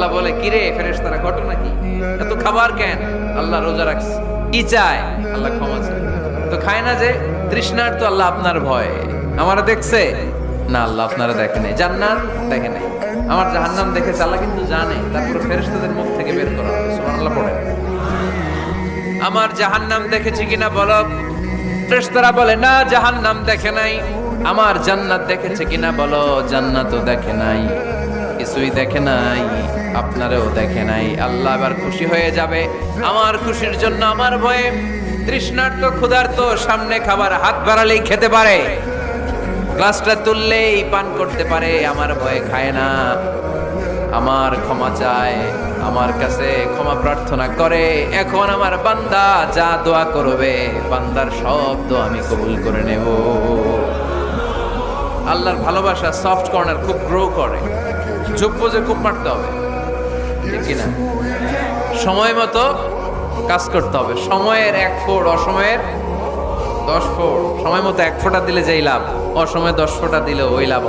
আল্লাহ বলে, কিরে ফেরেশতারা, ঘটনা কি? এত খাবার কেন? আল্লাহ রোজা রাখছে। কি চায়? আল্লাহ ক্ষমা চায়। তো খায় না যে তৃষ্ণার, তো আল্লাহ আপনার ভয়। আমারা দেখছে না, আল্লাহ আপনারা দেখে নাই। জান্নাত দেখে নাই, আমার জাহান্নাম দেখেছে আল্লাহ কিন্তু জানে। তারপরে ফেরেশতাদের মুখ থেকে বের করা হবে। সুবহানাল্লাহ পড়ে। আমার জাহান্নাম দেখেছি কিনা বলো। ফেরেশতারা বলে, না জাহান্নাম দেখে নাই। আমার জান্নাত দেখেছে কিনা বলো। জান্নাতও দেখে নাই, কিছুই দেখে নাই, আপনারেও দেখে নাই। আল্লাহ এবার খুশি হয়ে যাবে। আমার খুশির জন্য আমার ভয়ে তৃষ্ণার্ত ক্ষুধার্ত সামনে খাবার হাত বাড়ালেই খেতে পারে, গ্লাসটা তুললেই পান করতে পারে, আমার ভয়ে খায় না। আমার ক্ষমা চায়, আমার কাছে ক্ষমা প্রার্থনা করে। এখন আমার বান্দা যা দোয়া করবে, বান্দার সব দোয়া আমি কবুল করে নেব। আল্লাহর ভালোবাসা সফট কর্নার খুব গ্রো করে। যোগ্য যে খুব মারতে হবে, ঠিক কিনা? সময় মতো কাজ করতে হবে। সময়ের 1 ফোঁট, অসময়ের 10 ফোঁট। সময় মতো 1 ফোঁটা দিলে যেই লাভ, অসময়ে 10 ফোঁটা দিলে ওই লাভ হবে।